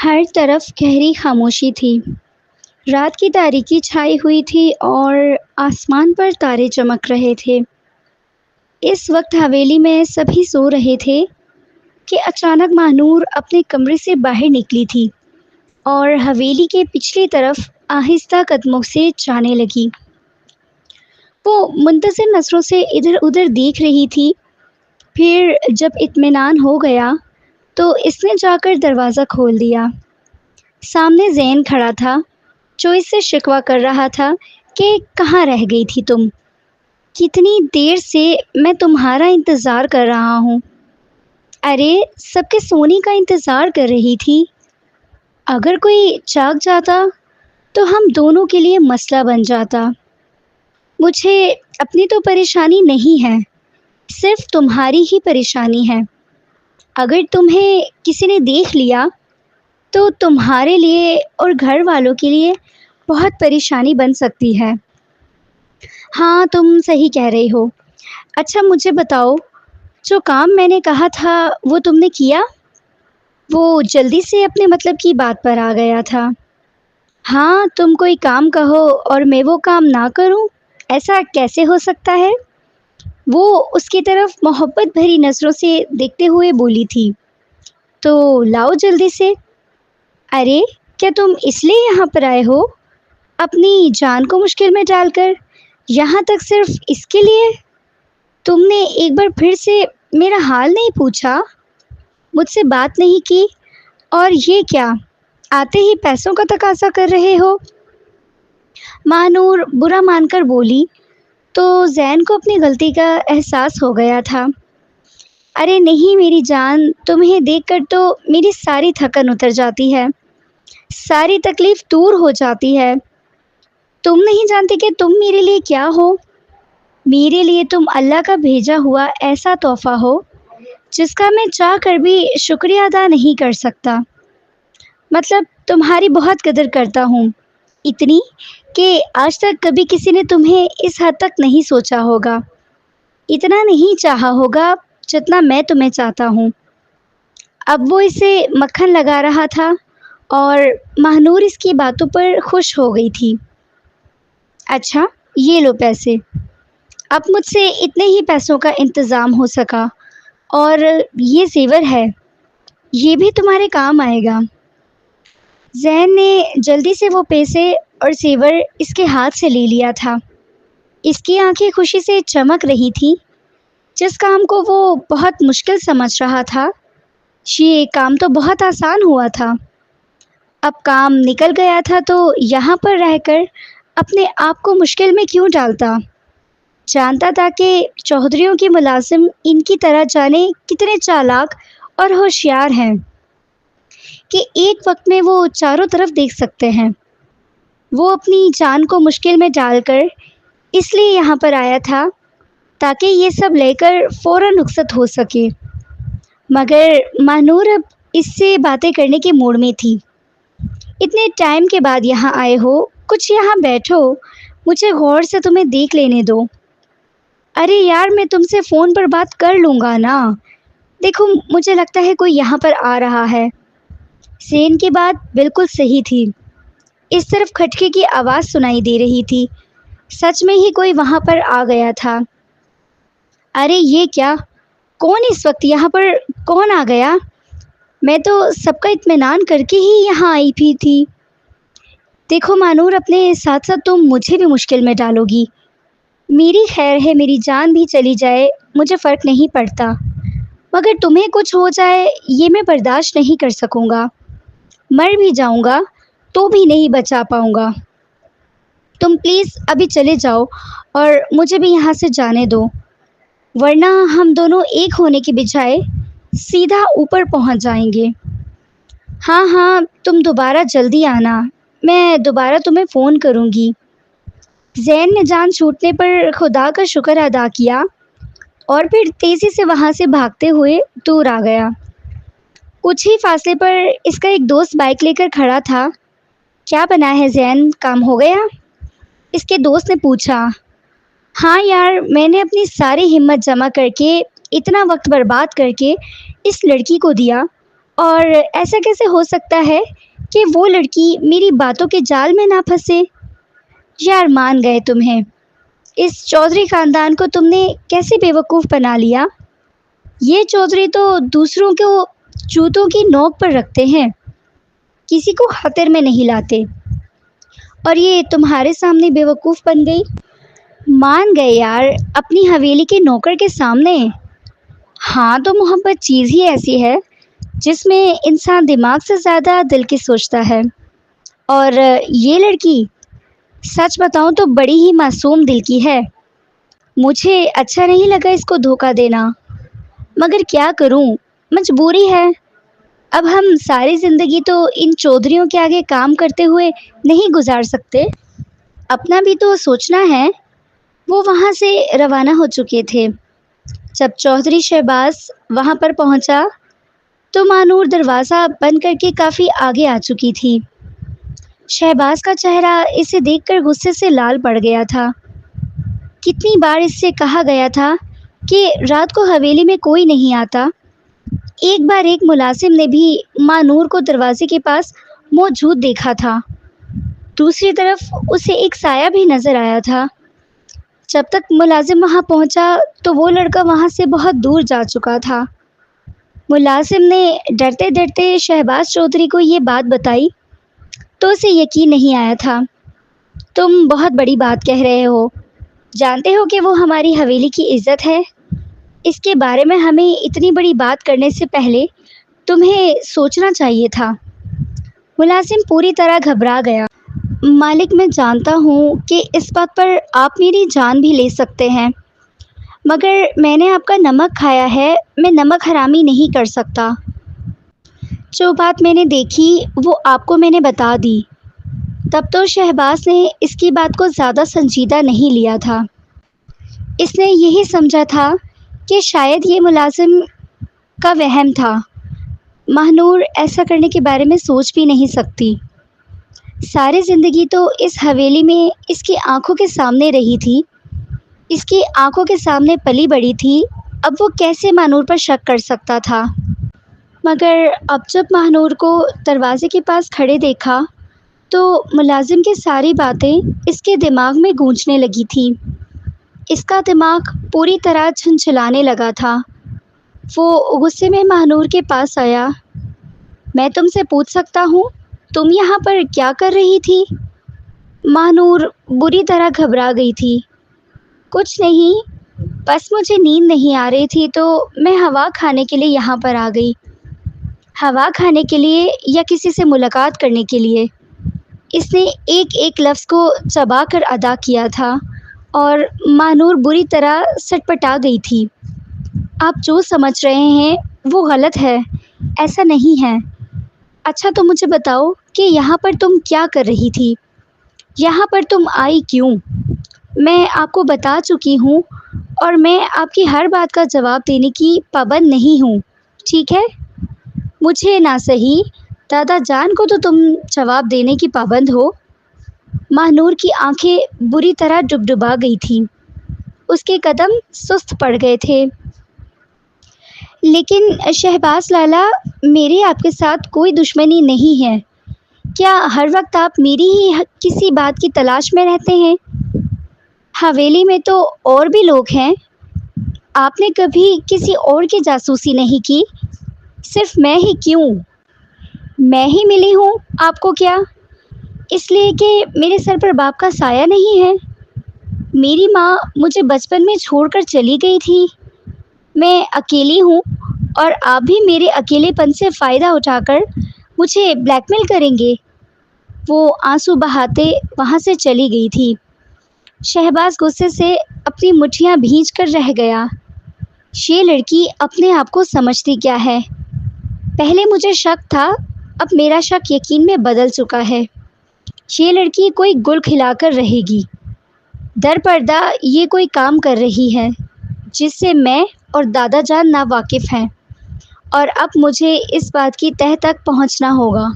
ہر طرف گہری خاموشی تھی۔ رات کی تاریکی چھائی ہوئی تھی اور آسمان پر تارے چمک رہے تھے۔ اس وقت حویلی میں سبھی سو رہے تھے کہ اچانک مانور اپنے کمرے سے باہر نکلی تھی اور حویلی کے پچھلی طرف آہستہ قدموں سے جانے لگی۔ وہ منتظر نظروں سے ادھر ادھر دیکھ رہی تھی۔ پھر جب اطمینان ہو گیا تو اس نے جا کر دروازہ کھول دیا۔ سامنے زین کھڑا تھا جو اس سے شکوہ کر رہا تھا کہ کہاں رہ گئی تھی تم؟ کتنی دیر سے میں تمہارا انتظار کر رہا ہوں۔ ارے سب کے سونے کا انتظار کر رہی تھی۔ اگر کوئی جاگ جاتا تو ہم دونوں کے لیے مسئلہ بن جاتا۔ مجھے اپنی تو پریشانی نہیں ہے، صرف تمہاری ہی پریشانی ہے۔ اگر تمہیں کسی نے دیکھ لیا تو تمہارے لیے اور گھر والوں کے لیے بہت پریشانی بن سکتی ہے۔ ہاں تم صحیح کہہ رہی ہو۔ اچھا مجھے بتاؤ، جو کام میں نے کہا تھا وہ تم نے کیا؟ وہ جلدی سے اپنے مطلب کی بات پر آ گیا تھا۔ ہاں تم کوئی کام کہو اور میں وہ کام نہ کروں، ایسا کیسے ہو سکتا ہے؟ وہ اس کی طرف محبت بھری نظروں سے دیکھتے ہوئے بولی تھی۔ تو لاؤ جلدی سے۔ ارے کیا تم اس لیے یہاں پر آئے ہو؟ اپنی جان کو مشکل میں ڈال کر یہاں تک صرف اس کے لیے؟ تم نے ایک بار پھر سے میرا حال نہیں پوچھا، مجھ سے بات نہیں کی، اور یہ کیا آتے ہی پیسوں کا تقاضا کر رہے ہو؟ مانور برا مان کر بولی تو زین کو اپنی غلطی کا احساس ہو گیا تھا۔ ارے نہیں میری جان، تمہیں دیکھ کر تو میری ساری تھکن اتر جاتی ہے، ساری تکلیف دور ہو جاتی ہے۔ تم نہیں جانتے کہ تم میرے لیے کیا ہو۔ میرے لیے تم اللہ کا بھیجا ہوا ایسا تحفہ ہو جس کا میں چاہ کر بھی شکریہ ادا نہیں کر سکتا۔ مطلب تمہاری بہت قدر کرتا ہوں، اتنی کہ آج تک کبھی کسی نے تمہیں اس حد تک نہیں سوچا ہوگا، اتنا نہیں چاہا ہوگا جتنا میں تمہیں چاہتا ہوں۔ اب وہ اسے مکھن لگا رہا تھا اور مہنور اس کی باتوں پر خوش ہو گئی تھی۔ اچھا یہ لو پیسے، اب مجھ سے اتنے ہی پیسوں کا انتظام ہو سکا، اور یہ زیور ہے، یہ بھی تمہارے کام آئے گا۔ زین نے جلدی سے وہ پیسے اور زیور اس کے ہاتھ سے لے لیا تھا۔ اس کی آنکھیں خوشی سے چمک رہی تھیں۔ جس کام کو وہ بہت مشکل سمجھ رہا تھا، یہ کام تو بہت آسان ہوا تھا۔ اب کام نکل گیا تھا تو یہاں پر رہ کر اپنے آپ کو مشکل میں کیوں ڈالتا؟ جانتا تھا کہ چودھریوں کے ملازم ان کی طرح جانے کتنے چالاک اور ہوشیار ہیں کہ ایک وقت میں وہ چاروں طرف دیکھ سکتے ہیں۔ وہ اپنی جان کو مشکل میں ڈال کر اس لیے یہاں پر آیا تھا تاکہ یہ سب لے کر فوراً رخصت ہو سکے، مگر مانور اب اس سے باتیں کرنے کے موڈ میں تھی۔ اتنے ٹائم کے بعد یہاں آئے ہو، کچھ یہاں بیٹھو، مجھے غور سے تمہیں دیکھ لینے دو۔ ارے یار میں تم سے فون پر بات کر لوں گا نا، دیکھو مجھے لگتا ہے کوئی یہاں پر آ رہا ہے۔ زین کی بات بالکل صحیح تھی، اس طرف کھٹکے کی آواز سنائی دے رہی تھی، سچ میں ہی کوئی وہاں پر آ گیا تھا۔ ارے یہ کیا، کون اس وقت یہاں پر، کون آ گیا؟ میں تو سب کا اطمینان کر کے ہی یہاں آئی بھی تھی۔ دیکھو مانور، اپنے ساتھ ساتھ تم مجھے بھی مشکل میں ڈالو گی۔ میری خیر ہے، میری جان بھی چلی جائے مجھے فرق نہیں پڑتا، مگر تمہیں کچھ ہو جائے یہ میں برداشت نہیں کر سکوں گا۔ مر بھی جاؤں گا تو بھی نہیں بچا پاؤں گا۔ تم پلیز ابھی چلے جاؤ اور مجھے بھی یہاں سے جانے دو، ورنہ ہم دونوں ایک ہونے کے بجائے سیدھا اوپر پہنچ جائیں گے۔ ہاں ہاں تم دوبارہ جلدی آنا، میں دوبارہ تمہیں فون کروں گی۔ زین نے جان چھوٹنے پر خدا کا شکر ادا کیا اور پھر تیزی سے وہاں سے بھاگتے ہوئے دور آ گیا۔ کچھ ہی فاصلے پر اس کا ایک دوست بائک لے کر کھڑا تھا۔ کیا بنا ہے زین، کام ہو گیا؟ اس کے دوست نے پوچھا۔ ہاں یار، میں نے اپنی ساری ہمت جمع کر کے اتنا وقت برباد کر کے اس لڑکی کو دیا، اور ایسا کیسے ہو سکتا ہے کہ وہ لڑکی میری باتوں کے جال میں نہ پھنسے؟ یار مان گئے تمہیں، اس چودھری خاندان کو تم نے کیسے بیوقوف بنا لیا؟ یہ چودھری تو دوسروں کو جوتوں کی نوک پر رکھتے ہیں، کسی کو خطر میں نہیں لاتے، اور یہ تمہارے سامنے بیوقوف بن گئی؟ مان گئے یار، اپنی حویلی کے نوکر کے سامنے؟ ہاں تو محبت چیز ہی ایسی ہے جس میں انسان دماغ سے زیادہ دل کی سوچتا ہے، اور یہ لڑکی سچ بتاؤں تو بڑی ہی معصوم دل کی ہے۔ مجھے اچھا نہیں لگا اس کو دھوکہ دینا، مگر کیا کروں، مجبوری ہے۔ اب ہم ساری زندگی تو ان چودھریوں کے آگے کام کرتے ہوئے نہیں گزار سکتے، اپنا بھی تو سوچنا ہے۔ وہ وہاں سے روانہ ہو چکے تھے۔ جب چودھری شہباز وہاں پر پہنچا تو مانور دروازہ بند کر کے کافی آگے آ چکی تھی۔ شہباز کا چہرہ اسے دیکھ کر غصے سے لال پڑ گیا تھا۔ کتنی بار اس سے کہا گیا تھا کہ رات کو حویلی میں کوئی نہیں آتا۔ ایک بار ایک ملازم نے بھی مانور کو دروازے کے پاس موجود دیکھا تھا، دوسری طرف اسے ایک سایہ بھی نظر آیا تھا۔ جب تک ملازم وہاں پہنچا تو وہ لڑکا وہاں سے بہت دور جا چکا تھا۔ ملازم نے ڈرتے ڈرتے شہباز چودھری کو یہ بات بتائی تو اسے یقین نہیں آیا تھا۔ تم بہت بڑی بات کہہ رہے ہو، جانتے ہو کہ وہ ہماری حویلی کی عزت ہے؟ اس کے بارے میں ہمیں اتنی بڑی بات کرنے سے پہلے تمہیں سوچنا چاہیے تھا۔ ملازم پوری طرح گھبرا گیا۔ مالک، میں جانتا ہوں کہ اس بات پر آپ میری جان بھی لے سکتے ہیں، مگر میں نے آپ کا نمک کھایا ہے، میں نمک حرامی نہیں کر سکتا۔ جو بات میں نے دیکھی وہ آپ کو میں نے بتا دی۔ تب تو شہباز نے اس کی بات کو زیادہ سنجیدہ نہیں لیا تھا۔ اس نے یہی سمجھا تھا کہ شاید یہ ملازم کا وہم تھا، ماہنور ایسا کرنے کے بارے میں سوچ بھی نہیں سکتی۔ ساری زندگی تو اس حویلی میں اس کی آنکھوں کے سامنے رہی تھی، اس کی آنکھوں کے سامنے پلی بڑھی تھی، اب وہ کیسے ماہنور پر شک کر سکتا تھا؟ مگر اب جب ماہنور کو دروازے کے پاس کھڑے دیکھا تو ملازم کی ساری باتیں اس کے دماغ میں گونجنے لگی تھی۔ اس کا دماغ پوری طرح چھنچھلانے لگا تھا۔ وہ غصے میں ماہنور کے پاس آیا۔ میں تم سے پوچھ سکتا ہوں تم یہاں پر کیا کر رہی تھی؟ ماہنور بری طرح گھبرا گئی تھی۔ کچھ نہیں، بس مجھے نیند نہیں آ رہی تھی تو میں ہوا کھانے کے لیے یہاں پر آ گئی۔ ہوا کھانے کے لیے یا کسی سے ملاقات کرنے کے لیے؟ اس نے ایک ایک لفظ کو چبا کر ادا کیا تھا اور ماہنور بری طرح سٹپٹا گئی تھی۔ آپ جو سمجھ رہے ہیں وہ غلط ہے، ایسا نہیں ہے۔ اچھا تو مجھے بتاؤ کہ یہاں پر تم کیا کر رہی تھی؟ یہاں پر تم آئی کیوں؟ میں آپ کو بتا چکی ہوں اور میں آپ کی ہر بات کا جواب دینے کی پابند نہیں ہوں، ٹھیک ہے؟ مجھے نہ صحیح دادا جان کو تو تم جواب دینے کی پابند ہو۔ ماہنور کی آنکھیں بری طرح ڈبڈبا گئی تھیں، اس کے قدم سست پڑ گئے تھے۔ لیکن شہباز لالا، میری آپ کے ساتھ کوئی دشمنی نہیں ہے۔ کیا ہر وقت آپ میری ہی کسی بات کی تلاش میں رہتے ہیں؟ حویلی میں تو اور بھی لوگ ہیں، آپ نے کبھی کسی اور کی جاسوسی نہیں کی، صرف میں ہی کیوں؟ میں ہی ملی ہوں آپ کو کیا؟ اس لیے کہ میرے سر پر باپ کا سایہ نہیں ہے؟ میری ماں مجھے بچپن میں چھوڑ کر چلی گئی تھی، میں اکیلی ہوں اور آپ بھی میرے اکیلے پن سے فائدہ اٹھا کر مجھے بلیک میل کریں گے؟ وہ آنسو بہاتے وہاں سے چلی گئی تھی۔ شہباز غصے سے اپنی مٹھیاں بھینچ کر رہ گیا۔ یہ لڑکی اپنے آپ کو سمجھتی کیا ہے؟ پہلے مجھے شک تھا، اب میرا شک یقین میں بدل چکا ہے۔ یہ لڑکی کوئی گل کھلا کر رہے گی، در پردہ یہ کوئی کام کر رہی ہے جس سے میں اور دادا جان ناواقف ہیں، اور اب مجھے اس بات کی تہہ تک پہنچنا ہوگا۔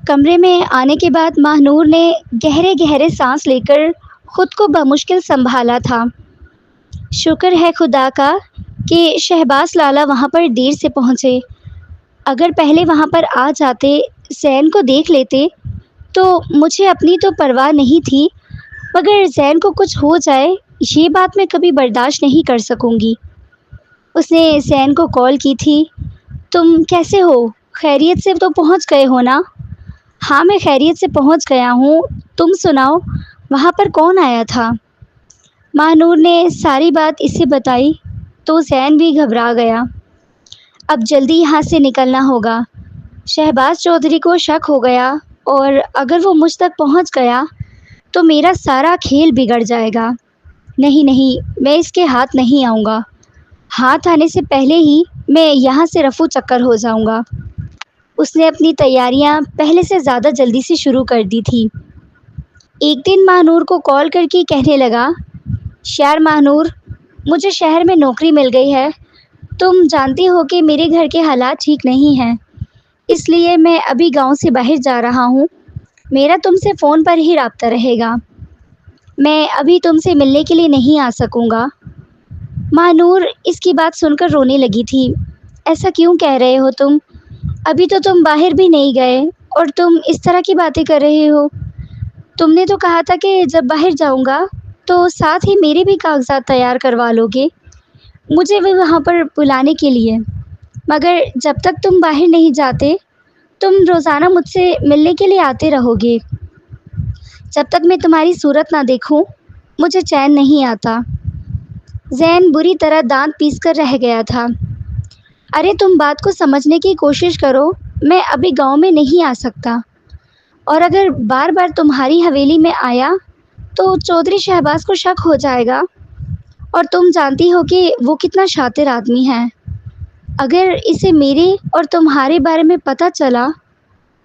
کمرے میں آنے کے بعد ماہنور نے گہرے گہرے سانس لے کر خود کو بمشکل سنبھالا تھا۔ شکر ہے خدا کا کہ شہباز لالا وہاں پر دیر سے پہنچے، اگر پہلے وہاں پر آ جاتے، زین کو دیکھ لیتے تو مجھے اپنی تو پرواہ نہیں تھی، مگر زین کو کچھ ہو جائے یہ بات میں کبھی برداشت نہیں کر سکوں گی۔ اس نے زین کو کال کی تھی۔ تم کیسے ہو؟ خیریت سے تو پہنچ گئے ہو نا؟ ہاں میں خیریت سے پہنچ گیا ہوں، تم سناؤ وہاں پر کون آیا تھا؟ ماہنور نے ساری بات اسے بتائی تو زین بھی گھبرا گیا۔ اب جلدی یہاں سے نکلنا ہوگا۔ شہباز چودھری کو شک ہو گیا اور اگر وہ مجھ تک پہنچ گیا تو میرا سارا کھیل بگڑ جائے گا۔ نہیں نہیں، میں اس کے ہاتھ نہیں آؤں گا۔ ہاتھ آنے سے پہلے ہی میں یہاں سے رفو چکر ہو جاؤں گا۔ اس نے اپنی تیاریاں پہلے سے زیادہ جلدی سے شروع کر دی تھی۔ ایک دن ماہنور کو کال کر کے کہنے لگا، یار ماہنور، مجھے شہر میں نوکری مل گئی ہے۔ تم جانتی ہو کہ میرے گھر کے حالات ٹھیک نہیں ہیں، اس لیے میں ابھی گاؤں سے باہر جا رہا ہوں۔ میرا تم سے فون پر ہی رابطہ رہے گا۔ میں ابھی تم سے ملنے کے لیے نہیں آ سکوں گا۔ ماہنور اس کی بات سن کر رونے لگی تھی۔ ایسا کیوں کہہ رہے ہو تم؟ ابھی تو تم باہر بھی نہیں گئے اور تم اس طرح کی باتیں کر رہے ہو۔ تم نے تو کہا تھا کہ جب باہر جاؤں گا تو ساتھ ہی میرے بھی کاغذات تیار کروا لو گے، مجھے بھی وہاں پر بلانے کے لیے۔ مگر جب تک تم باہر نہیں جاتے تم روزانہ مجھ سے ملنے کے لیے آتے رہو گے۔ جب تک میں تمہاری صورت نہ دیکھوں مجھے چین نہیں آتا۔ زین بری طرح دانت پیس کر رہ گیا تھا۔ ارے تم بات کو سمجھنے کی کوشش کرو، میں ابھی گاؤں میں نہیں آ سکتا، اور اگر بار بار تمہاری حویلی میں آیا تو چودھری شہباز کو شک ہو جائے گا، اور تم جانتی ہو کہ وہ کتنا شاطر آدمی ہے۔ اگر اسے میرے اور تمہارے بارے میں پتہ چلا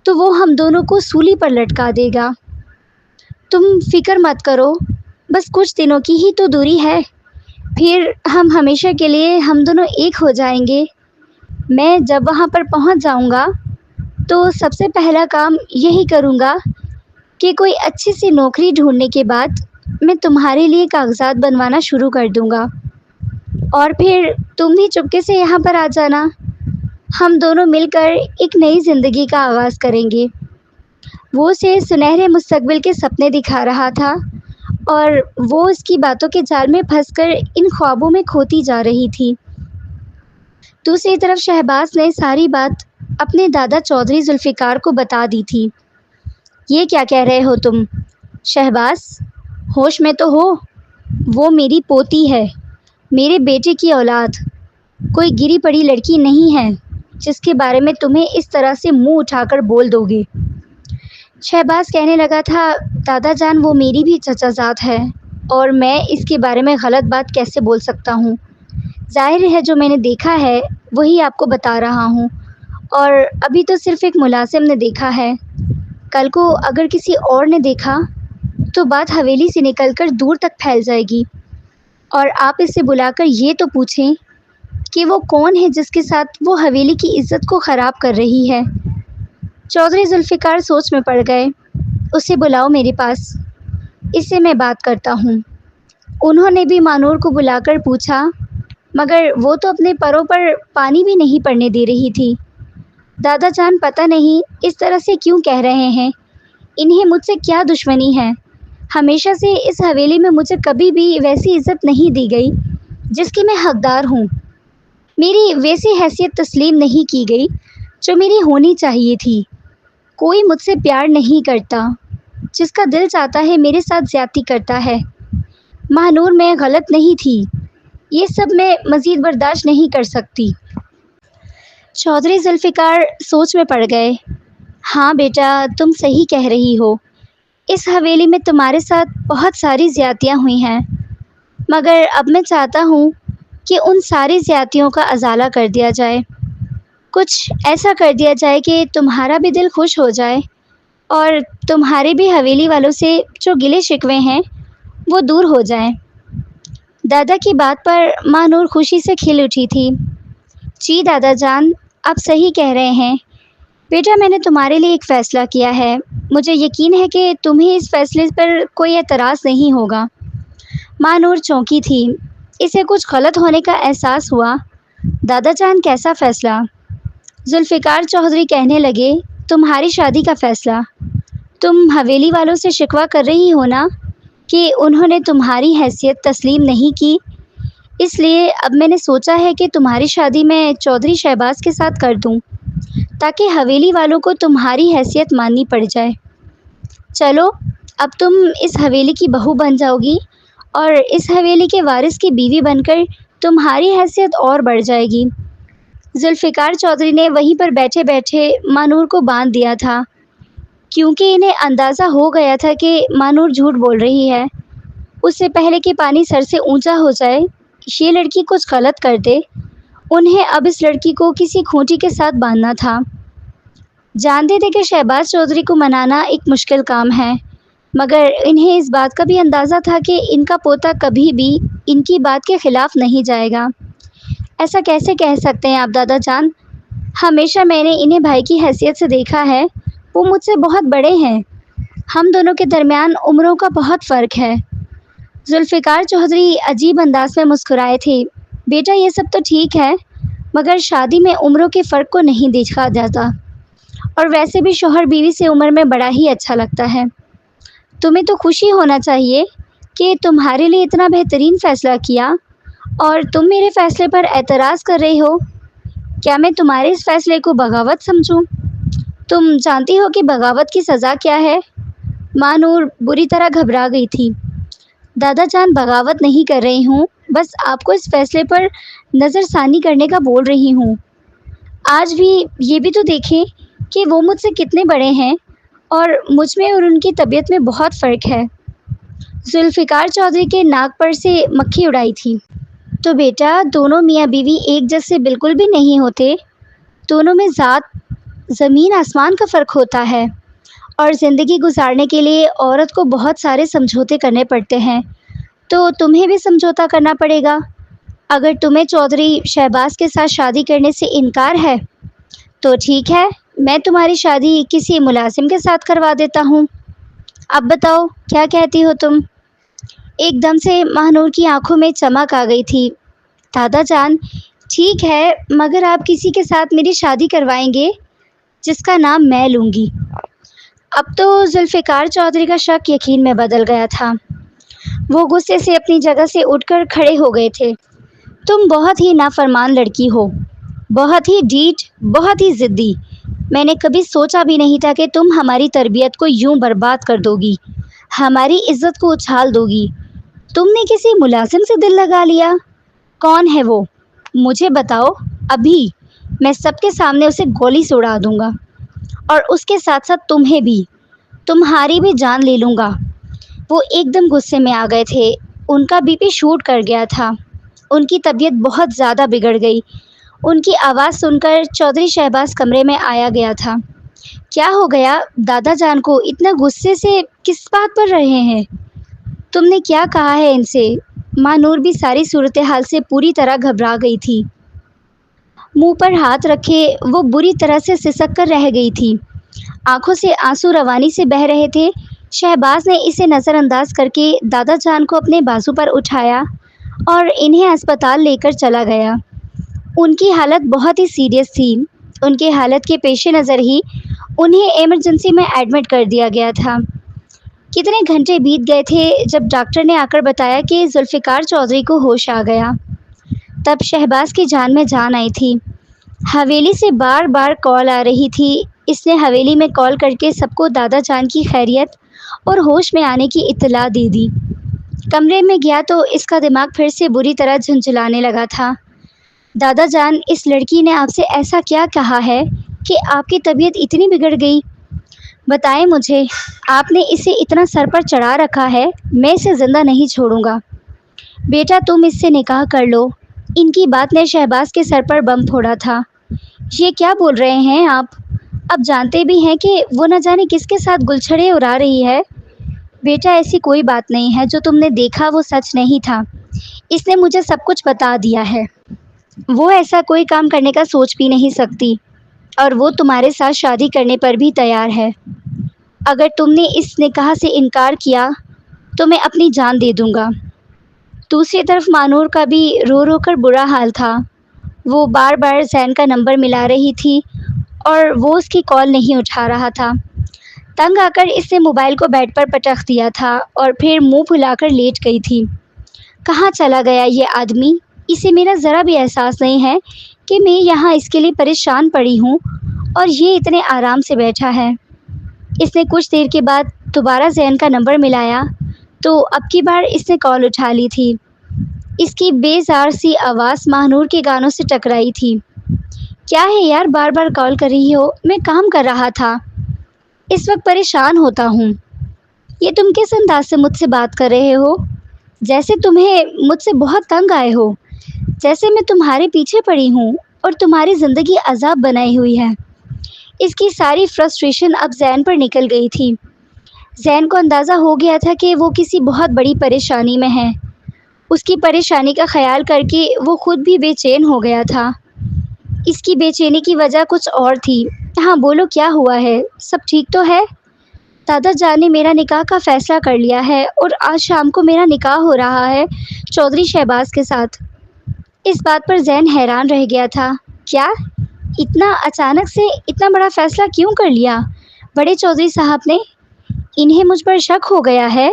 تو وہ ہم دونوں کو سولی پر لٹکا دے گا۔ تم فکر مت کرو، بس کچھ دنوں کی ہی تو دوری ہے، پھر ہم ہمیشہ کے لیے ہم دونوں ایک ہو جائیں گے۔ میں جب وہاں پر پہنچ جاؤں گا تو سب سے پہلا کام یہی کروں گا کہ کوئی اچھی سی نوکری ڈھونڈنے کے بعد میں تمہارے لیے کاغذات بنوانا شروع کر دوں گا، اور پھر تم بھی چپکے سے یہاں پر آ جانا۔ ہم دونوں مل کر ایک نئی زندگی کا آغاز کریں گے۔ وہ اسے سنہرے مستقبل کے سپنے دکھا رہا تھا اور وہ اس کی باتوں کے جال میں پھنس کر ان خوابوں میں کھوتی جا رہی تھی۔ دوسری طرف شہباز نے ساری بات اپنے دادا چودھری ذوالفقار کو بتا دی تھی۔ یہ کیا کہہ رہے ہو تم؟ شہباز ہوش میں تو ہو؟ وہ میری پوتی ہے، میرے بیٹے کی اولاد، کوئی گری پڑی لڑکی نہیں ہے جس کے بارے میں تمہیں اس طرح سے منہ اٹھا کر بول دو گے۔ شہباز کہنے لگا تھا، دادا جان وہ میری بھی چچا زاد ہے اور میں اس کے بارے میں غلط بات کیسے بول سکتا ہوں؟ ظاہر ہے جو میں نے دیکھا ہے وہی آپ کو بتا رہا ہوں، اور ابھی تو صرف ایک ملازم نے دیکھا ہے۔ کل کو اگر کسی اور نے دیکھا تو بات حویلی سے نکل کر دور تک پھیل جائے گی، اور آپ اسے بلا کر یہ تو پوچھیں کہ وہ کون ہے جس کے ساتھ وہ حویلی کی عزت کو خراب کر رہی ہے۔ چودھری ذوالفقار سوچ میں پڑ گئے۔ اسے بلاؤ میرے پاس، اس سے میں بات کرتا ہوں۔ انہوں نے بھی مانور کو بلا کر پوچھا، مگر وہ تو اپنے پروں پر پانی بھی نہیں پڑنے دے رہی تھی۔ دادا جان پتہ نہیں اس طرح سے کیوں کہہ رہے ہیں، انہیں مجھ سے کیا دشمنی ہے؟ ہمیشہ سے اس حویلی میں مجھے کبھی بھی ویسی عزت نہیں دی گئی جس کی میں حقدار ہوں۔ میری ویسی حیثیت تسلیم نہیں کی گئی جو میری ہونی چاہیے تھی۔ کوئی مجھ سے پیار نہیں کرتا، جس کا دل چاہتا ہے میرے ساتھ زیادتی کرتا ہے۔ ماہنور میں غلط نہیں تھی، یہ سب میں مزید برداشت نہیں کر سکتی۔ چودھری ذوالفقار سوچ میں پڑ گئے۔ ہاں بیٹا، تم صحیح کہہ رہی ہو، اس حویلی میں تمہارے ساتھ بہت ساری زیادتیاں ہوئی ہیں، مگر اب میں چاہتا ہوں کہ ان ساری زیادتیوں کا ازالہ کر دیا جائے۔ کچھ ایسا کر دیا جائے کہ تمہارا بھی دل خوش ہو جائے اور تمہارے بھی حویلی والوں سے جو گلے شکوے ہیں وہ دور ہو جائیں۔ دادا کی بات پر ماہنور خوشی سے کھل اٹھی تھی۔ جی دادا جان، آپ صحیح کہہ رہے ہیں بیٹا، میں نے تمہارے لیے ایک فیصلہ کیا ہے، مجھے یقین ہے کہ تمہیں اس فیصلے پر کوئی اعتراض نہیں ہوگا۔ ماہنور چونکی تھی، اسے کچھ غلط ہونے کا احساس ہوا۔ دادا جان کیسا فیصلہ؟ ذوالفقار چودھری کہنے لگے، تمہاری شادی کا فیصلہ؟ تم حویلی والوں سے شکوہ کر رہی ہو نا کہ انہوں نے تمہاری حیثیت تسلیم نہیں کی، اس لیے اب میں نے سوچا ہے کہ تمہاری شادی میں چودھری شہباز کے ساتھ کر دوں تاکہ حویلی والوں کو تمہاری حیثیت ماننی پڑ جائے۔ چلو اب تم اس حویلی کی بہو بن جاؤ گی اور اس حویلی کے وارث کی بیوی بن کر تمہاری حیثیت اور بڑھ جائے گی۔ ذوالفقار چودھری نے وہیں پر بیٹھے بیٹھے مانور کو باندھ دیا تھا، کیونکہ انہیں اندازہ ہو گیا تھا کہ مانور جھوٹ بول رہی ہے۔ اس سے پہلے کہ پانی سر سے اونچا ہو جائے، یہ لڑکی کچھ غلط کر دے، انہیں اب اس لڑکی کو کسی کھوٹی کے ساتھ باندھنا تھا۔ جانتے تھے کہ شہباز چودھری کو منانا ایک مشکل کام ہے، مگر انہیں اس بات کا بھی اندازہ تھا کہ ان کا پوتا کبھی بھی ان کی بات کے خلاف نہیں جائے گا۔ ایسا کیسے کہہ سکتے ہیں آپ دادا جان؟ ہمیشہ میں نے انہیں بھائی کی حیثیت سے دیکھا ہے، وہ مجھ سے بہت بڑے ہیں، ہم دونوں کے درمیان عمروں کا بہت فرق ہے۔ ذوالفقار چودھری عجیب انداز میں مسکرائے تھے۔ بیٹا یہ سب تو ٹھیک ہے، مگر شادی میں عمروں کے فرق کو نہیں دیکھا جاتا، اور ویسے بھی شوہر بیوی سے عمر میں بڑا ہی اچھا لگتا ہے۔ تمہیں تو خوشی ہونا چاہیے کہ تمہارے لیے اتنا بہترین فیصلہ کیا، اور تم میرے فیصلے پر اعتراض کر رہے ہو۔ کیا میں تمہارے اس فیصلے کو بغاوت سمجھوں؟ تم جانتی ہو کہ بغاوت کی سزا کیا ہے؟ ماں نور بری طرح گھبرا گئی تھی۔ دادا جان بغاوت نہیں کر رہی ہوں، بس آپ کو اس فیصلے پر نظر ثانی کرنے کا بول رہی ہوں۔ آج بھی یہ بھی تو دیکھیں کہ وہ مجھ سے کتنے بڑے ہیں، اور مجھ میں اور ان کی طبیعت میں بہت فرق ہے۔ ذوالفقار چودھری کے ناک پر سے مکھی اڑائی تھی۔ تو بیٹا دونوں میاں بیوی ایک جیسے بالکل بھی نہیں ہوتے، دونوں میں ذات زمین آسمان کا فرق ہوتا ہے، اور زندگی گزارنے کے لیے عورت کو بہت سارے سمجھوتے کرنے پڑتے ہیں، تو تمہیں بھی سمجھوتا کرنا پڑے گا۔ اگر تمہیں چودھری شہباز کے ساتھ شادی کرنے سے انکار ہے تو ٹھیک ہے، میں تمہاری شادی کسی ملازم کے ساتھ کروا دیتا ہوں۔ اب بتاؤ کیا کہتی ہو تم؟ ایک دم سے ماہنور کی آنکھوں میں چمک آ گئی تھی۔ دادا جان ٹھیک ہے، مگر آپ کسی کے ساتھ میری شادی کروائیں گے جس کا نام میں لوں گی۔ اب تو ذوالفقار چودھری کا شک یقین میں بدل گیا تھا۔ وہ غصے سے اپنی جگہ سے اٹھ کر کھڑے ہو گئے تھے۔ تم بہت ہی نافرمان لڑکی ہو، بہت ہی ڈھیٹ، بہت ہی ضدی۔ میں نے کبھی سوچا بھی نہیں تھا کہ تم ہماری تربیت کو یوں برباد کر دو گی، ہماری عزت کو اچھال دو گی۔ تم نے کسی ملازم سے دل لگا لیا؟ کون ہے وہ؟ مجھے بتاؤ ابھی، میں سب کے سامنے اسے گولی سے اڑا دوں گا، اور اس کے ساتھ ساتھ تمہیں بھی، تمہاری بھی جان لے لوں گا۔ وہ ایک دم غصے میں آ گئے تھے، ان کا بی پی شوٹ کر گیا تھا، ان کی طبیعت بہت زیادہ بگڑ گئی۔ ان کی آواز سن کر چودھری شہباز کمرے میں آیا گیا تھا۔ کیا ہو گیا دادا جان کو اتنا غصے سے کس بات پر رہے ہیں؟ تم نے کیا کہا ہے ان سے؟ ماں نور بھی ساری صورتحال سے پوری طرح گھبرا گئی تھی۔ منہ پر ہاتھ رکھے وہ بری طرح سے سسک کر رہ گئی تھی، آنکھوں سے آنسو روانی سے بہہ رہے تھے۔ شہباز نے اسے نظر انداز کر کے دادا جان کو اپنے بازو پر اٹھایا اور انہیں اسپتال لے کر چلا گیا۔ ان کی حالت بہت ہی سیریس تھی۔ ان کی حالت کے پیش نظر ہی انہیں ایمرجنسی میں ایڈمٹ کر دیا گیا تھا۔ کتنے گھنٹے بیت گئے تھے جب ڈاکٹر نے آ کر بتایا کہ ذوالفقار چودھری کو ہوش آ گیا۔ تب شہباز کی جان میں جان آئی تھی۔ حویلی سے بار بار کال آ رہی تھی۔ اس نے حویلی میں کال کر کے سب کو دادا جان کی خیریت اور ہوش میں آنے کی اطلاع دے دی۔ کمرے میں گیا تو اس کا دماغ پھر سے بری طرح جھنجھلانے لگا تھا۔ دادا جان اس لڑکی نے آپ سے ایسا کیا کہا ہے کہ آپ کی طبیعت اتنی بگڑ گئی؟ بتائیں مجھے، آپ نے اسے اتنا سر پر چڑھا رکھا ہے، میں اسے زندہ نہیں چھوڑوں گا۔ بیٹا تم اس سے نکاح کر لو۔ ان کی بات نے شہباز کے سر پر بم پھوڑا تھا۔ یہ کیا بول رہے ہیں آپ؟ اب جانتے بھی ہیں کہ وہ نہ جانے کس کے ساتھ گلچھڑے اڑا رہی ہے۔ بیٹا ایسی کوئی بات نہیں ہے، جو تم نے دیکھا وہ سچ نہیں تھا۔ اس نے مجھے سب کچھ بتا دیا ہے۔ وہ ایسا کوئی کام کرنے کا سوچ بھی نہیں سکتی، اور وہ تمہارے ساتھ شادی کرنے پر بھی تیار ہے۔ اگر تم نے اس نکاح سے انکار کیا تو میں اپنی جان دے دوں گا۔ دوسری طرف مانور کا بھی رو رو کر برا حال تھا۔ وہ بار بار زین کا نمبر ملا رہی تھی اور وہ اس کی کال نہیں اٹھا رہا تھا۔ تنگ آ کر اس نے موبائل کو بیڈ پر پٹخ دیا تھا اور پھر منہ پھلا کر لیٹ گئی تھی۔ کہاں چلا گیا یہ آدمی؟ اسے میرا ذرا بھی احساس نہیں ہے کہ میں یہاں اس کے لیے پریشان پڑی ہوں اور یہ اتنے آرام سے بیٹھا ہے۔ اس نے کچھ دیر کے بعد دوبارہ زین کا نمبر ملایا تو اب کی بار اس نے کال اٹھا لی تھی۔ اس کی بے زار سی آواز ماہنور کے گانوں سے ٹکرائی تھی۔ کیا ہے یار، بار بار کال کر رہی ہو؟ میں کام کر رہا تھا، اس وقت پریشان ہوتا ہوں۔ یہ تم کس انداز سے مجھ سے بات کر رہے ہو؟ جیسے تمہیں مجھ سے بہت تنگ آئے ہو، جیسے میں تمہارے پیچھے پڑی ہوں اور تمہاری زندگی عذاب بنائی ہوئی ہے۔ اس کی ساری فرسٹریشن اب زین پر نکل گئی تھی۔ زین کو اندازہ ہو گیا تھا کہ وہ کسی بہت بڑی پریشانی میں ہے۔ اس کی پریشانی کا خیال کر کے وہ خود بھی بے چین ہو گیا تھا۔ اس کی بے چینی کی وجہ کچھ اور تھی۔ ہاں بولو، کیا ہوا ہے؟ سب ٹھیک تو ہے؟ دادا جان نے میرا نکاح کا فیصلہ کر لیا ہے اور آج شام کو میرا نکاح ہو رہا ہے چودھری شہباز کے ساتھ۔ اس بات پر زین حیران رہ گیا تھا۔ کیا؟ اتنا اچانک سے اتنا بڑا فیصلہ کیوں کر لیا بڑے چودھری صاحب نے؟ انہیں مجھ پر شک ہو گیا ہے؟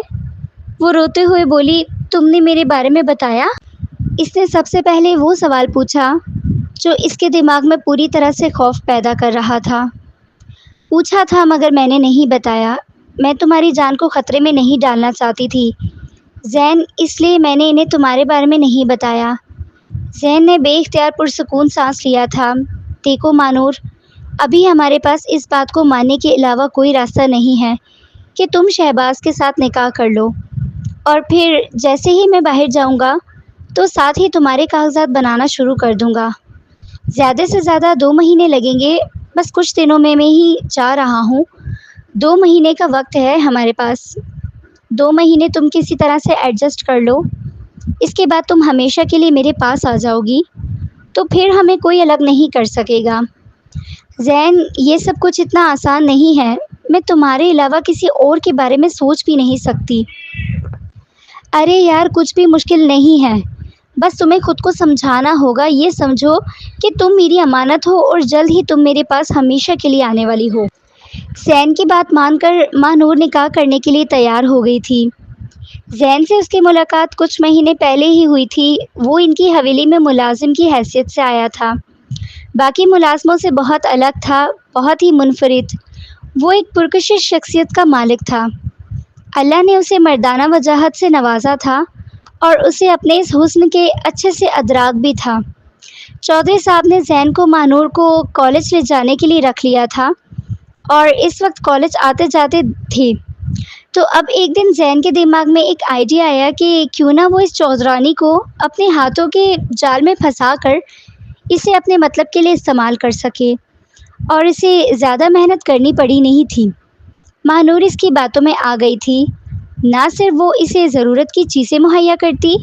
وہ روتے ہوئے بولی، تم نے میرے بارے میں بتایا؟ اس نے سب سے پہلے وہ سوال پوچھا جو اس کے دماغ میں پوری طرح سے خوف پیدا کر رہا تھا۔ پوچھا تھا مگر میں نے نہیں بتایا۔ میں تمہاری جان کو خطرے میں نہیں ڈالنا چاہتی تھی زین، اس لیے میں نے انہیں تمہارے بارے میں نہیں بتایا۔ زین نے بے اختیار پرسکون سانس لیا تھا۔ دیکھو مانور، ابھی ہمارے پاس اس بات کو ماننے کے علاوہ کوئی راستہ نہیں ہے کہ تم شہباز کے ساتھ نکاح کر لو، اور پھر جیسے ہی میں باہر جاؤں گا تو ساتھ ہی تمہارے کاغذات بنانا شروع کر دوں گا۔ زیادہ سے زیادہ 2 مہینے لگیں گے، بس کچھ دنوں میں ہی جا رہا ہوں۔ 2 مہینے کا وقت ہے ہمارے پاس۔ 2 مہینے تم کسی طرح سے ایڈجسٹ کر لو، اس کے بعد تم ہمیشہ کے لیے میرے پاس آ جاؤ گی، تو پھر ہمیں کوئی الگ نہیں کر سکے گا۔ زین، یہ سب کچھ اتنا آسان نہیں ہے، میں تمہارے علاوہ کسی اور کے بارے میں سوچ بھی نہیں سکتی۔ ارے یار، کچھ بھی مشکل نہیں ہے، بس تمہیں خود کو سمجھانا ہوگا۔ یہ سمجھو کہ تم میری امانت ہو اور جلد ہی تم میرے پاس ہمیشہ کے لیے آنے والی ہو۔ زین کی بات مان کر ماہنور نکاح کرنے کے لیے تیار ہو گئی تھی۔ زین سے اس کی ملاقات کچھ مہینے پہلے ہی ہوئی تھی۔ وہ ان کی حویلی میں ملازم کی حیثیت سے آیا تھا، باقی ملازموں سے بہت الگ تھا، بہت ہی منفرد۔ وہ ایک پرکشش شخصیت کا مالک تھا۔ اللہ نے اسے مردانہ وجاہت سے نوازا تھا اور اسے اپنے اس حسن کے اچھے سے ادراک بھی تھا۔ چودھری صاحب نے زین کو ماہنور کو کالج لے جانے کے لیے رکھ لیا تھا اور اس وقت کالج آتے جاتے تھے۔ تو اب ایک دن زین کے دماغ میں ایک آئیڈیا آیا کہ کیوں نہ وہ اس چودھرانی کو اپنے ہاتھوں کے جال میں پھنسا کر اسے اپنے مطلب کے لیے استعمال کر سکے، اور اسے زیادہ محنت کرنی پڑی نہیں تھی۔ ماہنور اس کی باتوں میں آ گئی تھی۔ نہ صرف وہ اسے ضرورت کی چیزیں مہیا کرتی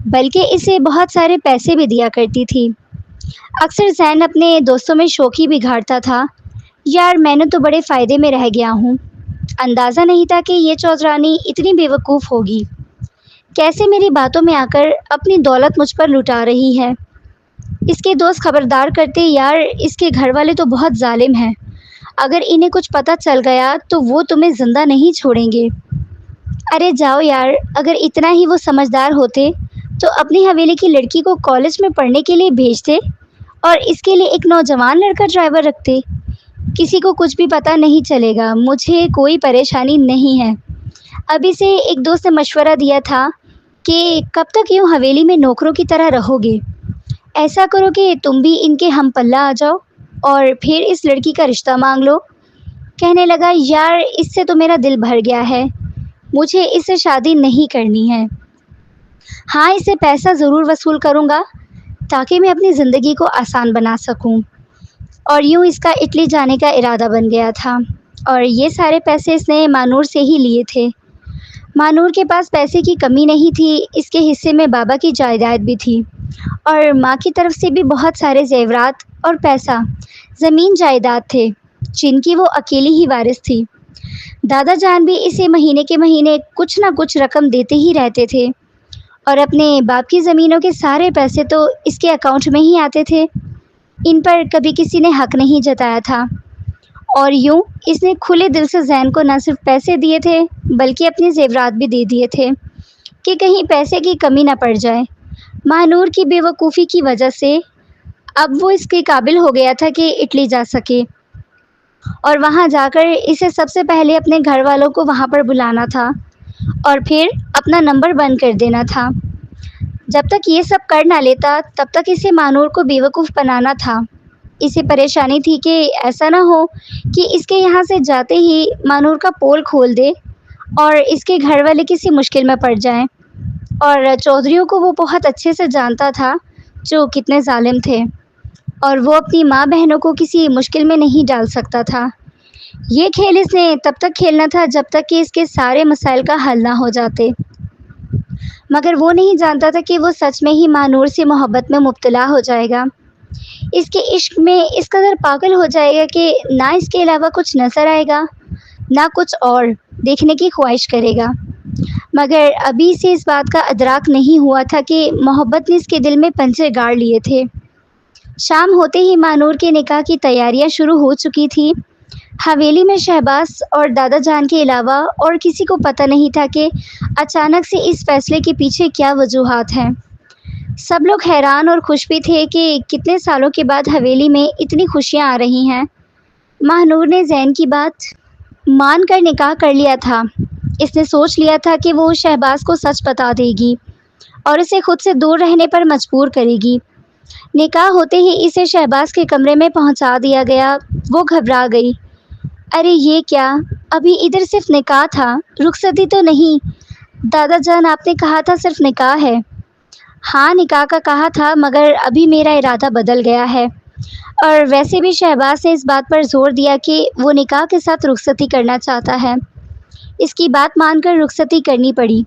بلکہ اسے بہت سارے پیسے بھی دیا کرتی تھی۔ اکثر زین اپنے دوستوں میں شوخی بگاڑتا تھا، یار میں نے تو بڑے فائدے میں رہ گیا ہوں، اندازہ نہیں تھا کہ یہ چودھرانی اتنی بے وقوف ہوگی، کیسے میری باتوں میں آ کر اپنی دولت مجھ پر لٹا رہی ہے۔ اس کے دوست خبردار کرتے، یار اس کے گھر والے تو بہت ظالم ہیں، اگر انہیں کچھ پتہ چل گیا تو وہ تمہیں زندہ نہیں چھوڑیں گے۔ ارے جاؤ یار، اگر اتنا ہی وہ سمجھدار ہوتے تو اپنی حویلی کی لڑکی کو کالج میں پڑھنے کے لیے بھیجتے اور اس کے لیے ایک نوجوان لڑکا ڈرائیور رکھتے۔ کسی کو کچھ بھی پتہ نہیں چلے گا، مجھے کوئی پریشانی نہیں ہے۔ ابھی سے ایک دوست نے مشورہ دیا تھا کہ کب تک یوں حویلی میں نوکروں کی طرح رہو گے، ایسا کرو کہ تم بھی ان کے ہم پلہ آ جاؤ اور پھر اس لڑکی کا رشتہ مانگ لو۔ کہنے لگا، یار اس سے تو میرا دل بھر گیا ہے، مجھے اس سے شادی نہیں کرنی ہے۔ ہاں، اس سے پیسہ ضرور وصول کروں گا تاکہ میں اپنی زندگی کو آسان بنا سکوں۔ اور یوں اس کا اٹلی جانے کا ارادہ بن گیا تھا، اور یہ سارے پیسے اس نے مانور سے ہی لیے تھے۔ مانور کے پاس پیسے کی کمی نہیں تھی، اس کے حصے میں بابا کی جائیداد بھی تھی اور ماں کی طرف سے بھی بہت سارے زیورات اور پیسہ، زمین جائیداد تھے جن کی وہ اکیلی ہی وارث تھی۔ دادا جان بھی اسے مہینے کے مہینے کچھ نہ کچھ رقم دیتے ہی رہتے تھے، اور اپنے باپ کی زمینوں کے سارے پیسے تو اس کے اکاؤنٹ میں ہی آتے تھے۔ ان پر کبھی کسی نے حق نہیں جتایا تھا، اور یوں اس نے کھلے دل سے زین کو نہ صرف پیسے دیے تھے بلکہ اپنے زیورات بھی دے دیے تھے کہ کہیں پیسے کی کمی نہ پڑ جائے۔ ماہنور کی بے وقوفی کی وجہ سے اب وہ اس کے قابل ہو گیا تھا کہ اٹلی جا سکے، اور وہاں جا کر اسے سب سے پہلے اپنے گھر والوں کو وہاں پر بلانا تھا اور پھر اپنا نمبر بند کر دینا تھا۔ جب تک یہ سب کر نہ لیتا تب تک اسے مانور کو بیوقوف بنانا تھا۔ اسے پریشانی تھی کہ ایسا نہ ہو کہ اس کے یہاں سے جاتے ہی مانور کا پول کھول دے اور اس کے گھر والے کسی مشکل میں پڑ جائیں، اور چودھریوں کو وہ بہت اچھے سے جانتا تھا جو کتنے ظالم تھے، اور وہ اپنی ماں بہنوں کو کسی مشکل میں نہیں ڈال سکتا تھا۔ یہ کھیل اس نے تب تک کھیلنا تھا جب تک کہ اس کے سارے مسائل کا حل نہ ہو جاتے، مگر وہ نہیں جانتا تھا کہ وہ سچ میں ہی مانور سے محبت میں مبتلا ہو جائے گا، اس کے عشق میں اس قدر پاگل ہو جائے گا کہ نہ اس کے علاوہ کچھ نظر آئے گا نہ کچھ اور دیکھنے کی خواہش کرے گا۔ مگر ابھی اسے اس بات کا ادراک نہیں ہوا تھا کہ محبت نے اس کے دل میں پنجے گاڑ لیے تھے۔ شام ہوتے ہی مانور کے نکاح کی تیاریاں شروع ہو چکی تھی۔ حویلی میں شہباز اور دادا جان کے علاوہ اور کسی کو پتہ نہیں تھا کہ اچانک سے اس فیصلے کے پیچھے کیا وجوہات ہیں۔ سب لوگ حیران اور خوش بھی تھے کہ کتنے سالوں کے بعد حویلی میں اتنی خوشیاں آ رہی ہیں۔ ماہنور نے زین کی بات مان کر نکاح کر لیا تھا۔ اس نے سوچ لیا تھا کہ وہ شہباز کو سچ بتا دے گی اور اسے خود سے دور رہنے پر مجبور کرے گی۔ نکاح ہوتے ہی اسے شہباز کے کمرے میں پہنچا دیا گیا۔ وہ گھبرا گئی۔ ارے یہ کیا؟ ابھی ادھر صرف نکاح تھا، رخصتی تو نہیں۔ دادا جان آپ نے کہا تھا صرف نکاح ہے۔ ہاں نکاح کا کہا تھا مگر ابھی میرا ارادہ بدل گیا ہے، اور ویسے بھی شہباز نے اس بات پر زور دیا کہ وہ نکاح کے ساتھ رخصتی کرنا چاہتا ہے۔ اس کی بات مان کر رخصتی کرنی پڑی۔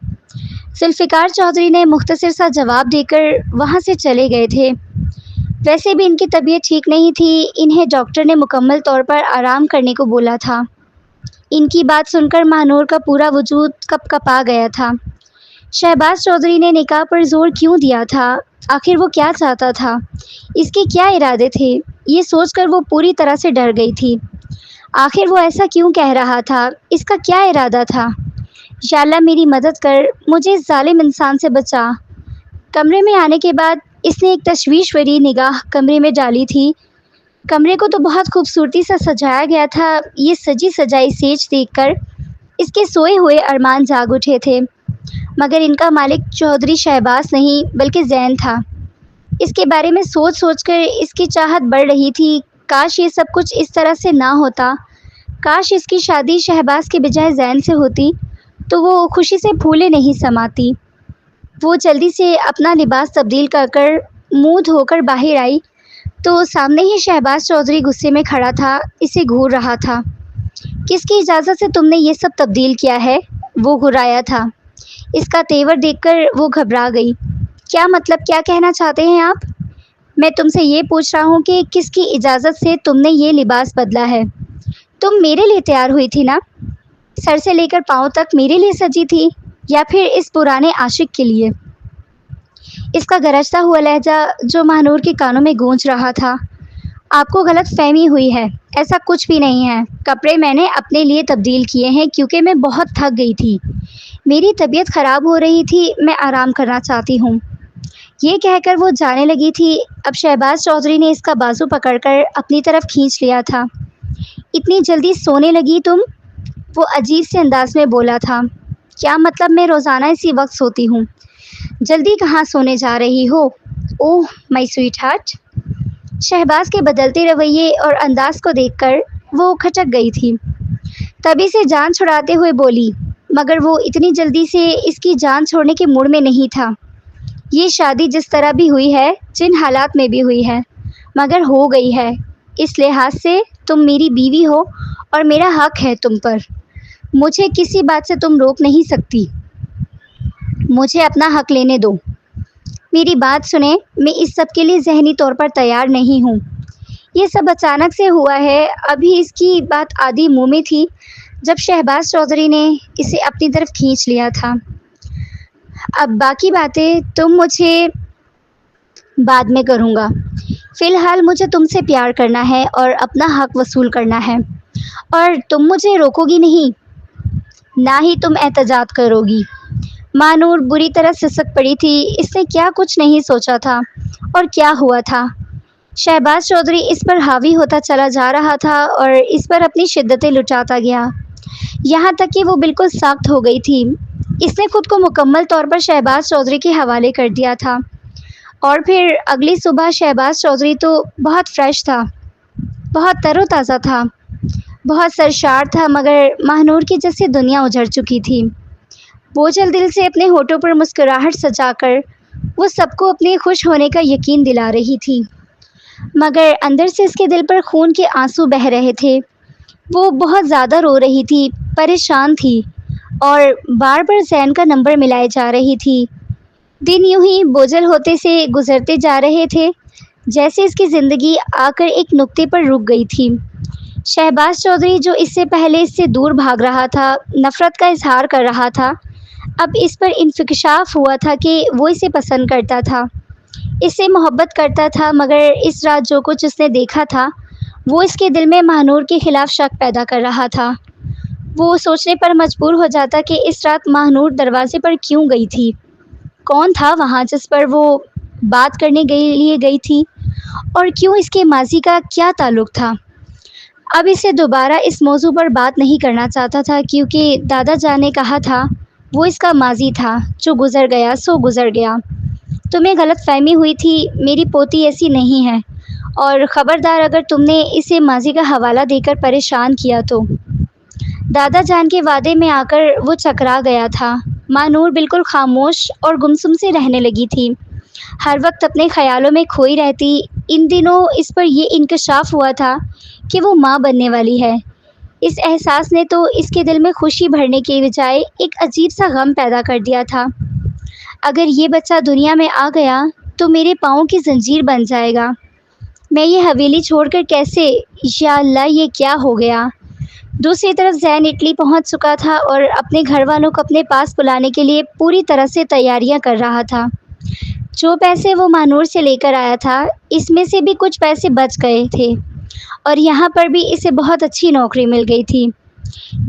ذوالفقار چودھری نے مختصر سا جواب دے کر وہاں سے چلے گئے تھے۔ ویسے بھی ان کی طبیعت ٹھیک نہیں تھی، انہیں ڈاکٹر نے مکمل طور پر آرام کرنے کو بولا تھا۔ ان کی بات سن کر ماہنور کا پورا وجود کپ کپا گیا تھا۔ شہباز چودھری نے نکاح پر زور کیوں دیا تھا؟ آخر وہ کیا چاہتا تھا؟ اس کے کیا ارادے تھے؟ یہ سوچ کر وہ پوری طرح سے ڈر گئی تھی۔ آخر وہ ایسا کیوں کہہ رہا تھا؟ اس کا کیا ارادہ تھا؟ یا اللہ میری مدد کر، مجھے اس ظالم انسان سے بچا۔ کمرے میں آنے کے بعد اس نے ایک تشویش بھری نگاہ کمرے میں ڈالی تھی۔ کمرے کو تو بہت خوبصورتی سے سجایا گیا تھا۔ یہ سجی سجائی سیج دیکھ کر اس کے سوئے ہوئے ارمان جاگ اٹھے تھے، مگر ان کا مالک چودھری شہباز نہیں بلکہ زین تھا۔ اس کے بارے میں سوچ سوچ کر اس کی چاہت بڑھ رہی تھی۔ کاش یہ سب کچھ اس طرح سے نہ ہوتا، کاش اس کی شادی شہباز کے بجائے زین سے ہوتی تو وہ خوشی سے پھولے نہیں سماتی۔ وہ جلدی سے اپنا لباس تبدیل کر کر منہ دھو کر باہر آئی تو سامنے ہی شہباز چودھری غصے میں کھڑا تھا، اسے گھور رہا تھا۔ کس کی اجازت سے تم نے یہ سب تبدیل کیا ہے؟ وہ گھرایا تھا۔ اس کا تیور دیکھ کر وہ گھبرا گئی۔ کیا مطلب، کیا کہنا چاہتے ہیں آپ؟ میں تم سے یہ پوچھ رہا ہوں کہ کس کی اجازت سے تم نے یہ لباس بدلا ہے؟ تم میرے لیے تیار ہوئی تھی نا؟ سر سے لے کر پاؤں تک میرے لیے سجی تھی یا پھر اس پرانے عاشق کے لیے؟ اس کا گرجتا ہوا لہجہ جو ماہنور کے کانوں میں گونج رہا تھا۔ آپ کو غلط فہمی ہوئی ہے، ایسا کچھ بھی نہیں ہے۔ کپڑے میں نے اپنے لیے تبدیل کیے ہیں کیونکہ میں بہت تھک گئی تھی، میری طبیعت خراب ہو رہی تھی، میں آرام کرنا چاہتی ہوں۔ یہ کہہ کر وہ جانے لگی تھی۔ اب شہباز چودھری نے اس کا بازو پکڑ کر اپنی طرف کھینچ لیا تھا۔ اتنی جلدی سونے لگی تم؟ وہ عجیب سے انداز میں بولا تھا۔ کیا مطلب، میں روزانہ اسی وقت سوتی ہوں۔ جلدی کہاں سونے جا رہی ہو؟ اوہ مائی سویٹ ہارٹ۔ شہباز کے بدلتے رویے اور انداز کو دیکھ کر وہ کھٹک گئی تھی، تبھی سے جان چھڑاتے ہوئے بولی، مگر وہ اتنی جلدی سے اس کی جان چھوڑنے کے موڈ میں نہیں تھا۔ یہ شادی جس طرح بھی ہوئی ہے، جن حالات میں بھی ہوئی ہے، مگر ہو گئی ہے، اس لحاظ سے تم میری بیوی ہو اور میرا حق ہے تم پر۔ مجھے کسی بات سے تم روک نہیں سکتی۔ مجھے اپنا حق لینے دو۔ میری بات سنیں، میں اس سب کے لیے ذہنی طور پر تیار نہیں ہوں۔ یہ سب اچانک سے ہوا ہے۔ ابھی اس کی بات آدھی منہ میں تھی جب شہباز چودھری نے اسے اپنی طرف کھینچ لیا تھا۔ اب باقی باتیں تم مجھے بعد میں کروں گا۔ فی الحال مجھے تم سے پیار کرنا ہے اور اپنا حق وصول کرنا ہے، اور تم مجھے روکو گی نہیں، نہ ہی تم احتجاج کرو گی۔ مانور بری طرح سسک پڑی تھی۔ اس نے کیا کچھ نہیں سوچا تھا اور کیا ہوا تھا۔ شہباز چودھری اس پر حاوی ہوتا چلا جا رہا تھا اور اس پر اپنی شدتیں لٹاتا گیا، یہاں تک کہ وہ بالکل ساخت ہو گئی تھی۔ اس نے خود کو مکمل طور پر شہباز چودھری کے حوالے کر دیا تھا، اور پھر اگلی صبح شہباز چودھری تو بہت فریش تھا، بہت تر و تازہ تھا، بہت سرشار تھا، مگر ماہنور کی جیسے دنیا اجڑ چکی تھی۔ بوجھل دل سے اپنے ہونٹوں پر مسکراہٹ سجا کر وہ سب کو اپنے خوش ہونے کا یقین دلا رہی تھی، مگر اندر سے اس کے دل پر خون کے آنسو بہہ رہے تھے۔ وہ بہت زیادہ رو رہی تھی، پریشان تھی، اور بار بار زین کا نمبر ملائے جا رہی تھی۔ دن یوں ہی بوجھل ہوتے سے گزرتے جا رہے تھے، جیسے اس کی زندگی آ کر ایک نقطے پر رک گئی تھی۔ شہباز چودھری جو اس سے پہلے اس سے دور بھاگ رہا تھا، نفرت کا اظہار کر رہا تھا، اب اس پر انکشاف ہوا تھا کہ وہ اسے پسند کرتا تھا، اس سے محبت کرتا تھا، مگر اس رات جو کچھ اس نے دیکھا تھا وہ اس کے دل میں ماہنور کے خلاف شک پیدا کر رہا تھا۔ وہ سوچنے پر مجبور ہو جاتا کہ اس رات ماہنور دروازے پر کیوں گئی تھی، کون تھا وہاں جس پر وہ بات کرنے لیے گئی تھی، اور کیوں اس کے ماضی کا کیا تعلق تھا۔ اب اسے دوبارہ اس موضوع پر بات نہیں کرنا چاہتا تھا، کیونکہ دادا جان نے کہا تھا وہ اس کا ماضی تھا، جو گزر گیا سو گزر گیا۔ تمہیں غلط فہمی ہوئی تھی، میری پوتی ایسی نہیں ہے، اور خبردار اگر تم نے اسے ماضی کا حوالہ دے کر پریشان کیا تو۔ دادا جان کے وعدے میں آ کر وہ چکرا گیا تھا۔ ماہنور بالکل خاموش اور گمسم سے رہنے لگی تھی، ہر وقت اپنے خیالوں میں کھوئی رہتی۔ ان دنوں اس پر یہ انکشاف ہوا تھا کہ وہ ماں بننے والی ہے۔ اس احساس نے تو اس کے دل میں خوشی بھرنے کے بجائے ایک عجیب سا غم پیدا کر دیا تھا۔ اگر یہ بچہ دنیا میں آ گیا تو میرے پاؤں کی زنجیر بن جائے گا۔ میں یہ حویلی چھوڑ کر کیسے، یا اللہ یہ کیا ہو گیا۔ دوسری طرف زین اٹلی پہنچ چکا تھا اور اپنے گھر والوں کو اپنے پاس بلانے کے لیے پوری طرح سے تیاریاں کر رہا تھا۔ جو پیسے وہ مانور سے لے کر آیا تھا، اس میں سے بھی کچھ پیسے بچ گئے تھے، اور یہاں پر بھی اسے بہت اچھی نوکری مل گئی تھی۔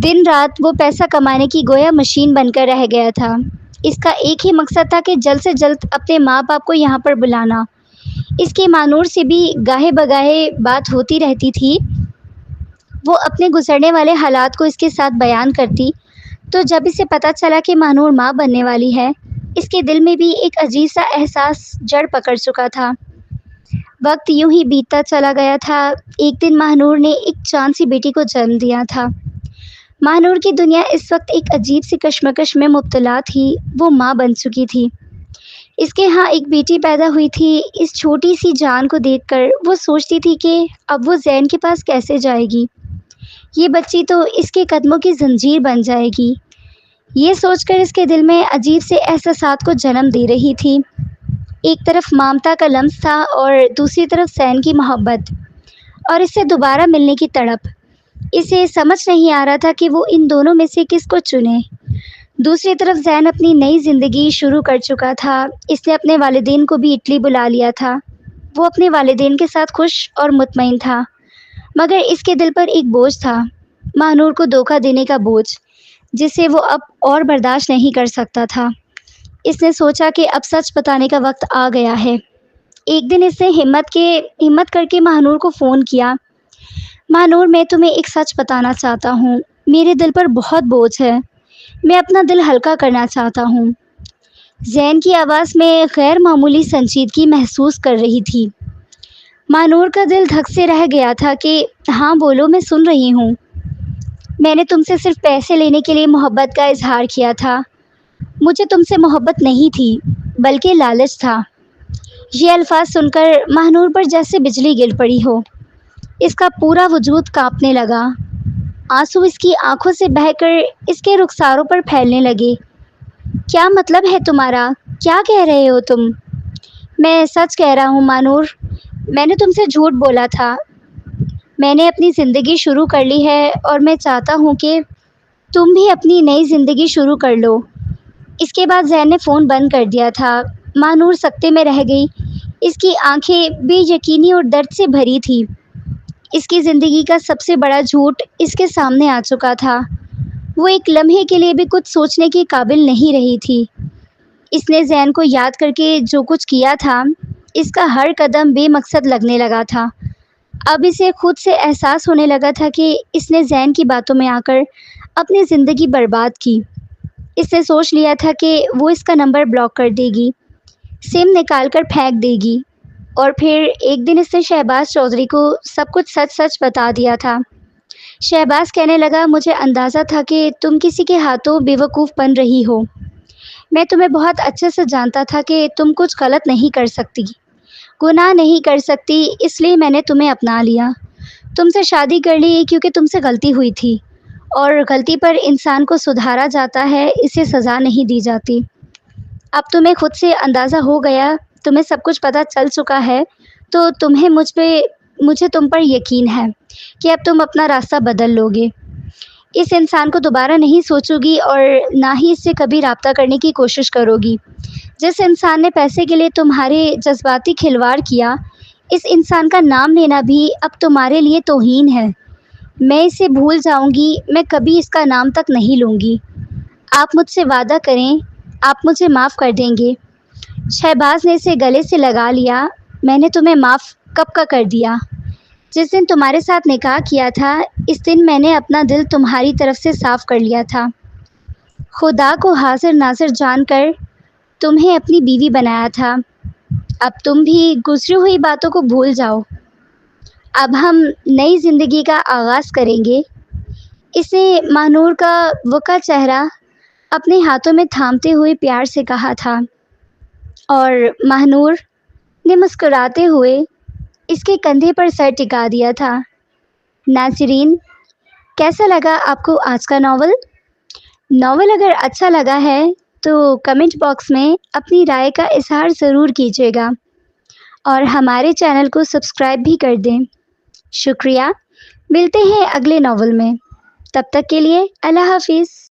دن رات وہ پیسہ کمانے کی گویا مشین بن کر رہ گیا تھا۔ اس کا ایک ہی مقصد تھا کہ جلد سے جلد اپنے ماں باپ کو یہاں پر بلانا۔ اس کی مانور سے بھی گاہے بگاہے بات ہوتی رہتی تھی۔ وہ اپنے گزرنے والے حالات کو اس کے ساتھ بیان کرتی، تو جب اسے پتہ چلا کہ مانور ماں بننے والی ہے، اس کے دل میں بھی ایک عجیب سا احساس جڑ پکڑ چکا تھا۔ وقت یوں ہی بیتتا چلا گیا تھا۔ ایک دن ماہنور نے ایک چاند سی بیٹی کو جنم دیا تھا۔ ماہنور کی دنیا اس وقت ایک عجیب سی کشمکش میں مبتلا تھی۔ وہ ماں بن چکی تھی، اس کے ہاں ایک بیٹی پیدا ہوئی تھی۔ اس چھوٹی سی جان کو دیکھ کر وہ سوچتی تھی کہ اب وہ زین کے پاس کیسے جائے گی، یہ بچی تو اس کے قدموں کی زنجیر بن جائے گی۔ یہ سوچ کر اس کے دل میں عجیب سے احساسات کو جنم دے رہی تھی۔ ایک طرف ممتا کا لمس تھا اور دوسری طرف زین کی محبت، اور اس سے دوبارہ ملنے کی تڑپ۔ اسے سمجھ نہیں آ رہا تھا کہ وہ ان دونوں میں سے کس کو چنے۔ دوسری طرف زین اپنی نئی زندگی شروع کر چکا تھا۔ اس نے اپنے والدین کو بھی اٹلی بلا لیا تھا۔ وہ اپنے والدین کے ساتھ خوش اور مطمئن تھا، مگر اس کے دل پر ایک بوجھ تھا، ماہنور کو دھوکہ دینے کا بوجھ، جسے وہ اب اور برداشت نہیں کر سکتا تھا۔ اس نے سوچا کہ اب سچ بتانے کا وقت آ گیا ہے۔ ایک دن اس نے ہمت کر کے ماہنور کو فون کیا۔ ماہنور، میں تمہیں ایک سچ بتانا چاہتا ہوں، میرے دل پر بہت بوجھ ہے، میں اپنا دل ہلکا کرنا چاہتا ہوں۔ زین کی آواز میں غیر معمولی سنجیدگی محسوس کر رہی تھی۔ ماہنور کا دل دھک سے رہ گیا تھا کہ ہاں بولو، میں سن رہی ہوں۔ میں نے تم سے صرف پیسے لینے کے لیے محبت کا اظہار کیا تھا، مجھے تم سے محبت نہیں تھی بلکہ لالچ تھا۔ یہ الفاظ سن کر ماہنور پر جیسے بجلی گر پڑی ہو۔ اس کا پورا وجود کانپنے لگا، آنسو اس کی آنکھوں سے بہہ کر اس کے رخساروں پر پھیلنے لگے۔ کیا مطلب ہے تمہارا؟ کیا کہہ رہے ہو تم؟ میں سچ کہہ رہا ہوں ماہنور، میں نے تم سے جھوٹ بولا تھا۔ میں نے اپنی زندگی شروع کر لی ہے اور میں چاہتا ہوں کہ تم بھی اپنی نئی زندگی شروع کر لو۔ اس کے بعد زین نے فون بند کر دیا تھا۔ ماہنور سکتے میں رہ گئی۔ اس کی آنکھیں بے یقینی اور درد سے بھری تھی۔ اس کی زندگی کا سب سے بڑا جھوٹ اس کے سامنے آ چکا تھا۔ وہ ایک لمحے کے لیے بھی کچھ سوچنے کے قابل نہیں رہی تھی۔ اس نے زین کو یاد کر کے جو کچھ کیا تھا، اس کا ہر قدم بے مقصد لگنے لگا تھا۔ اب اسے خود سے احساس ہونے لگا تھا کہ اس نے زین کی باتوں میں آ کر اپنی زندگی برباد کی۔ اس نے سوچ لیا تھا کہ وہ اس کا نمبر بلاک کر دے گی، سم نکال کر پھینک دے گی، اور پھر ایک دن اس نے شہباز چودھری کو سب کچھ سچ سچ بتا دیا تھا۔ شہباز کہنے لگا، مجھے اندازہ تھا کہ تم کسی کے ہاتھوں بے وقوف بن رہی ہو۔ میں تمہیں بہت اچھے سے جانتا تھا کہ تم کچھ غلط نہیں کر سکتی، گناہ نہیں کر سکتی، اس لیے میں نے تمہیں اپنا لیا۔ تم سے شادی کر لی کیونکہ تم سے غلطی ہوئی تھی، اور غلطی پر انسان کو سدھارا جاتا ہے، اسے سزا نہیں دی جاتی۔ اب تمہیں خود سے اندازہ ہو گیا، تمہیں سب کچھ پتہ چل چکا ہے، تو تمہیں مجھے تم پر یقین ہے کہ اب تم اپنا راستہ بدل لو گے۔ اس انسان کو دوبارہ نہیں سوچو گی اور نہ ہی اس سے کبھی رابطہ کرنے کی کوشش کرو گی۔ جس انسان نے پیسے کے لیے تمہارے جذباتی کھلواڑ کیا، اس انسان کا نام لینا بھی اب تمہارے لیے توہین ہے۔ میں اسے بھول جاؤں گی، میں کبھی اس کا نام تک نہیں لوں گی۔ آپ مجھ سے وعدہ کریں، آپ مجھے معاف کر دیں گے؟ شہباز نے اسے گلے سے لگا لیا۔ میں نے تمہیں معاف کب کا کر دیا؟ جس دن تمہارے ساتھ نکاح کیا تھا، اس دن میں نے اپنا دل تمہاری طرف سے صاف کر لیا تھا۔ خدا کو حاضر ناظر جان کر تمہیں اپنی بیوی بنایا تھا۔ اب تم بھی گزری ہوئی باتوں کو بھول جاؤ۔ اب ہم نئی زندگی کا آغاز کریں گے۔ اس نے ماہنور کا وقع چہرہ اپنے ہاتھوں میں تھامتے ہوئے پیار سے کہا تھا، اور ماہنور نے مسکراتے ہوئے اس کے کندھے پر سر ٹکا دیا تھا۔ ناظرین، کیسا لگا آپ کو آج کا ناول؟ ناول اگر اچھا لگا ہے تو کمنٹ باکس میں اپنی رائے کا اظہار ضرور کیجیے گا، اور ہمارے چینل کو سبسکرائب بھی کر دیں۔ شکریہ۔ ملتے ہیں اگلے ناول میں، تب تک کے لیے اللہ حافظ۔